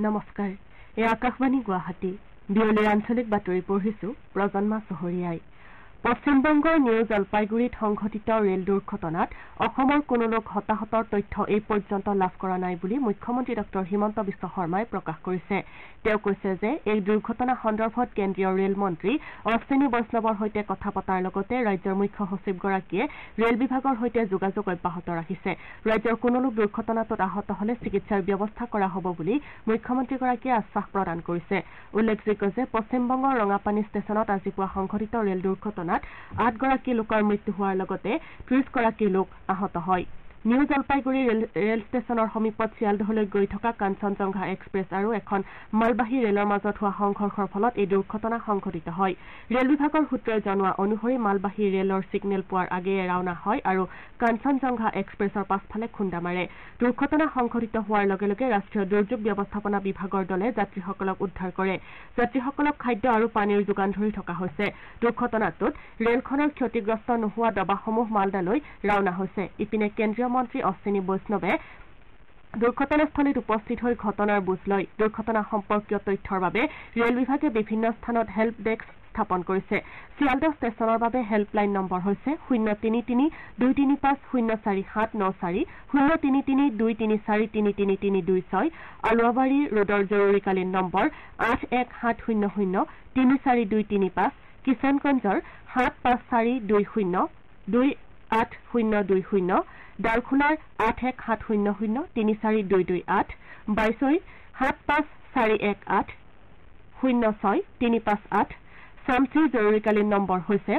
নমস্কাৰ এই আকাশবাণী গুৱাহাটী বিয়লিৰ আঞ্চলিক বাতৰি পঢ়িছো প্ৰজন্মা চহৰীয়াই পশ্চিমবংগৰ নিউ জলপাইগুৰিত সংঘটিত ৰেল দুৰ্ঘটনাত অসমৰ কোনো লোক হতাহতৰ তথ্য এই পৰ্যন্ত লাভ কৰা নাই বুলি মুখ্যমন্ত্ৰী ডক্টৰ হিমন্ত বিশ্ব শৰ্মাই প্ৰকাশ কৰিছে তেওঁ কৈছে যে এই দুৰ্ঘটনা সন্দৰ্ভত কেন্দ্ৰীয় ৰেল মন্ত্ৰী অশ্বিনী বৈষ্ণৱৰ সৈতে কথা পতাৰ লগতে ৰাজ্যৰ মুখ্য সচিবগৰাকীয়ে ৰেল বিভাগৰ সৈতে যোগাযোগ অব্যাহত ৰাখিছে ৰাজ্যৰ কোনো লোক দুৰ্ঘটনাটোত আহত হলে চিকিৎসাৰ ব্যৱস্থা কৰা হ'ব বুলি মুখ্যমন্ত্ৰীগৰাকীয়ে আশ্বাস প্ৰদান কৰিছে উল্লেখযোগ্য যে পশ্চিমবংগৰ ৰঙাপানী ষ্টেচনত আজি পুৱা সংঘটিত ৰেল দুৰ্ঘটনাত 8 গৰাকী লোকৰ মৃত্যু হোৱাৰ লগতে 30 গৰাকী লোক আহত হয় নিউ জলপাইগুৰি ৰেল ষ্টেচনৰ সমীপত চিয়ালদহলৈ গৈ থকা কাঞ্চনজংঘা এক্সপ্ৰেছ আৰু এখন মালবাহী ৰেলৰ মাজত হোৱা সংঘৰ্ষৰ ফলত এই দুৰ্ঘটনা সংঘটিত হয় ৰেল বিভাগৰ সূত্ৰই জনোৱা অনুসৰি মালবাহী ৰেলৰ ছিগনেল পোৱাৰ আগেয়ে ৰাওনা হয় আৰু কাঞ্চনজংঘা এক্সপ্ৰেছৰ পাছফালে খুন্দা মাৰে দুৰ্ঘটনা সংঘটিত হোৱাৰ লগে লগে ৰাষ্ট্ৰীয় দুৰ্যোগ ব্যৱস্থাপনা বিভাগৰ দলে যাত্ৰীসকলক উদ্ধাৰ কৰে যাত্ৰীসকলক খাদ্য আৰু পানীৰ যোগান ধৰি থকা হৈছে দুৰ্ঘটনাটোত ৰেলখনৰ ক্ষতিগ্ৰস্ত নোহোৱা ডবাসমূহ মালদালৈ ৰাওনা হৈছে ইপিনে কেন্দ্ৰীয় মন্ত্ৰী অশ্বিনী বৈষ্ণৱে দুৰ্ঘটনাস্থলীত উপস্থিত হৈ ঘটনাৰ বুজ লয় দুৰ্ঘটনা সম্পৰ্কীয় তথ্যৰ বাবে ৰেল বিভাগে বিভিন্ন স্থানত হেল্প ডেস্ক স্থাপন কৰিছে চিয়ালদহ ষ্টেচনৰ বাবে হেল্পলাইন নম্বৰ হৈছে 033-235-04794 033-234-33326 আলুৱাবাৰী ৰোডৰ জৰুৰীকালীন নম্বৰ 8170034235 কিষাণগঞ্জৰ 754202820 ডালখোলাৰ 8170034228 বাইছৈৰ 75418063558 চামচিৰ জৰুৰীকালীন নম্বৰ হৈছে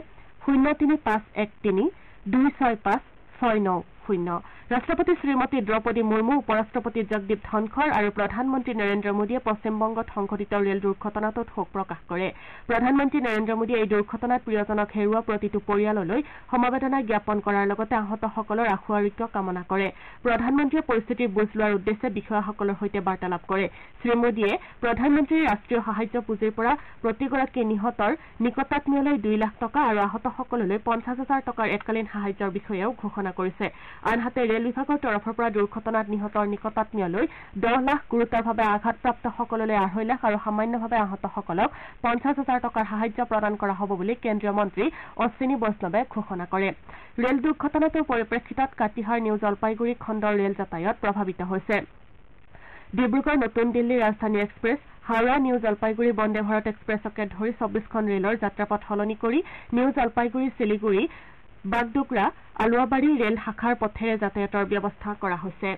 03513265690 ৰাষ্ট্ৰপতি শ্ৰীমতী দ্ৰৌপদী মুৰ্মু উপৰাষ্ট্ৰপতি জগদীপ ধনখৰ আৰু প্ৰধানমন্ত্ৰী নৰেন্দ্ৰ মোদীয়ে পশ্চিমবংগত সংঘটিত ৰেল দুৰ্ঘটনাটোত শোক প্ৰকাশ কৰে প্ৰধানমন্ত্ৰী নৰেন্দ্ৰ মোদীয়ে এই দুৰ্ঘটনাত প্ৰিয়জনক হেৰুওৱা প্ৰতিটো পৰিয়াললৈ সমবেদনা জ্ঞাপন কৰাৰ লগতে আহতসকলৰ আশু আৰোগ্য কামনা কৰে প্ৰধানমন্ত্ৰীয়ে পৰিস্থিতিৰ বুজ লোৱাৰ উদ্দেশ্যে বিষয়াসকলৰ সৈতে বাৰ্তালাপ কৰে শ্ৰীমোদীয়ে প্ৰধানমন্ত্ৰীৰ ৰাষ্ট্ৰীয় সাহায্য পুঁজিৰ পৰা প্ৰতিগৰাকী নিহতৰ নিকটাত্মীয়লৈ 2 লাখ টকা আৰু আহতসকললৈ 50,000 টকাৰ এককালীন সাহায্যৰ বিষয়েও ঘোষণা কৰিছে আনহাতে ৰেল বিভাগৰ তৰফৰ পৰা দুৰ্ঘটনাত নিহতৰ নিকটাত্মীয়লৈ 10 লাখ গুৰুতৰভাৱে আঘাতপ্ৰাপ্ত সকললৈ 2.5 লাখ আৰু সামান্যভাৱে আহতসকলক 50,000 টকাৰ সাহায্য প্ৰদান কৰা হ'ব বুলি কেন্দ্ৰীয় মন্ত্ৰী অশ্বিনী বৈষ্ণৱে ঘোষণা কৰে ৰেল দুৰ্ঘটনাটোৰ পৰিপ্ৰেক্ষিতত কাটিহাৰ নিউ জলপাইগুৰি খণ্ডৰ ৰেল যাতায়াত প্ৰভাৱিত হৈছে ডিব্ৰুগড় নতুন দিল্লী ৰাজধানী এক্সপ্ৰেছ হাওৰা নিউ জলপাইগুৰি বন্দে ভাৰত এক্সপ্ৰেছকে ধৰি 24খন ৰেলৰ যাত্ৰাপথ সলনি কৰি নিউ জলপাইগুৰি শিলিগুৰি বাগডোগৰা আলুৱাবাৰী ৰেল শাখাৰ পথেৰে যাতায়াতৰ ব্যৱস্থা কৰা হৈছে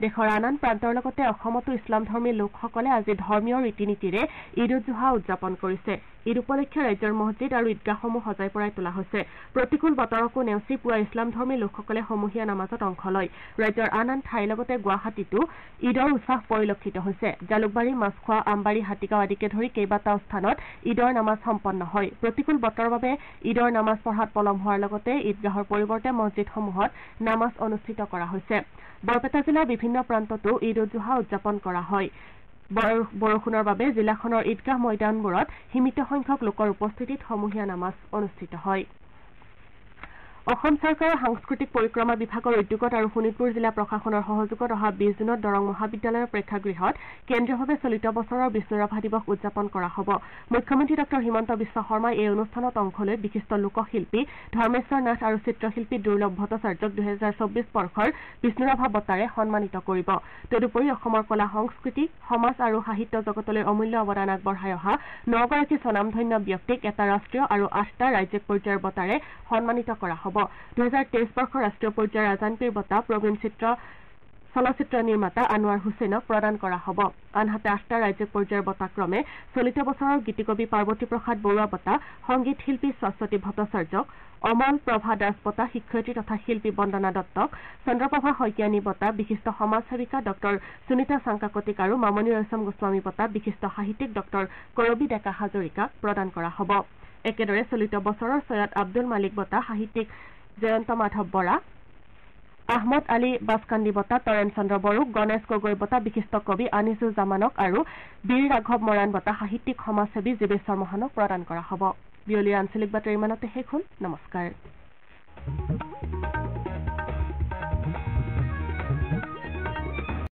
দেশৰ আন প্ৰান্তৰ লগতে অসমতো ইছলামধৰ্মী লোকসকলে আজি ধৰ্মীয় ৰীতি-নীতিৰে ঈদ-উজ-জোহা উদযাপন কৰিছে ঈদ উপলক্ষে ৰাজ্যৰ মছজিদ আৰু ঈদগাহসমূহ সজাই পৰাই তোলা হৈছে প্ৰতিকূল বতৰকো নেওচি পুৱা ইছলামধৰ্মী লোকসকলে সমূহীয়া নামাজত অংশ লয় ৰাজ্যৰ আন ঠাইৰ লগতে গুৱাহাটীতো ঈদৰ উৎসাহ পৰিলক্ষিত হৈছে জালুকবাৰী মাছখোৱা আমবাৰী হাতীগাঁও আদিকে ধৰি কেইবাটাও স্থানত ঈদৰ নামাজ সম্পন্ন হয় প্ৰতিকূল বতৰৰ বাবে ঈদৰ নামাজ পঢ়াত পলম হোৱাৰ লগতে ঈদগাহৰ পৰিৱৰ্তে মছজিদসমূহত নামাজ অনুষ্ঠিত কৰা হৈছে বৰপেটা জিলাৰ বিভিন্ন প্ৰান্ততো ঈদ-উজ-জোহা উদযাপন কৰা হয় বৰষুণৰ বাবে জিলাখনৰ ঈদগাহ ময়দানবোৰত সীমিত সংখ্যক লোকৰ উপস্থিতিত সমূহীয়া নামাজ অনুষ্ঠিত হয় অসম চৰকাৰৰ সাংস্কৃতিক পৰিক্ৰমা বিভাগৰ উদ্যোগত আৰু শোণিতপুৰ জিলা প্ৰশাসনৰ সহযোগত অহা 20 জুনত দৰং মহাবিদ্যালয়ৰ প্ৰেক্ষাগৃহত কেন্দ্ৰীয়ভাৱে চলিত বছৰৰ বিষ্ণু ৰাভা দিৱস উদযাপন কৰা হ'ব মুখ্যমন্ত্ৰী ডক্টৰ হিমন্ত বিশ্ব শৰ্মাই এই অনুষ্ঠানত অংশ লৈ বিশিষ্ট লোকশিল্পী ধৰ্মেশ্বৰ নাথ আৰু চিত্ৰশিল্পী দুৰ্লভ ভট্টাচাৰ্যক 2024 বৰ্ষৰ বিষ্ণু ৰাভা বঁটাৰে সন্মানিত কৰিব তদুপৰি অসমৰ কলা সংস্কৃতি সমাজ আৰু সাহিত্য জগতলৈ অমূল্য অৱদান আগবঢ়াই অহা 9 গৰাকী স্বনামধন্য ব্যক্তিক এটা ৰাষ্ট্ৰীয় আৰু 8টা ৰাজ্যিক পৰ্যায়ৰ বঁটাৰে সন্মানিত কৰা হ'ব 2023 বৰ্ষৰ ৰাষ্ট্ৰীয় পৰ্যায়ৰ আজানপীৰ বঁটা প্ৰবীণ চলচ্চিত্ৰ নিৰ্মাতা আনোৱাৰ হুছেইনক প্ৰদান কৰা হ'ব আনহাতে 8টা ৰাজ্যিক পৰ্যায়ৰ বঁটা ক্ৰমে চলিত বছৰৰ গীতিকবি পাৰ্বতী প্ৰসাদ বৰুৱা বঁটা সংগীত শিল্পী শাশ্বতী ভট্টাচাৰ্যক অমল প্ৰভা দাস বঁটা শিক্ষয়িত্ৰী তথা শিল্পী বন্দনা দত্তক চন্দ্ৰপ্ৰভা শইকীয়ানী বঁটা বিশিষ্ট সমাজ সেৱিকা ডক্টৰ সুনীতা চাংকাকতিক আৰু মামণি ৰয়ছম গোস্বামী বঁটা বিশিষ্ট সাহিত্যিক ডক্টৰ কৰবী ডেকা হাজৰিকাক প্ৰদান কৰা হ'ব একেদৰে চলিত বছৰৰ সৈয়দ আব্দুল মালিক বঁটা সাহিত্যিক জয়ন্ত মাধৱ বৰা আহমদ আলী বাছকাণ্ডি বঁটা তৰেণ চন্দ্ৰ বড়োক গণেশ গগৈ বঁটা বিশিষ্ট কবি আনিছুৰ জামানক আৰু বীৰ ৰাঘৱ মৰাণ বঁটা সাহিত্যিক সমাজসেৱী জীৱেশ্বৰ মহানক প্ৰদান কৰা হ'ব বিয়লিৰ আঞ্চলিক বাতৰি ইমানতে শেষ হ'ল নমস্কাৰ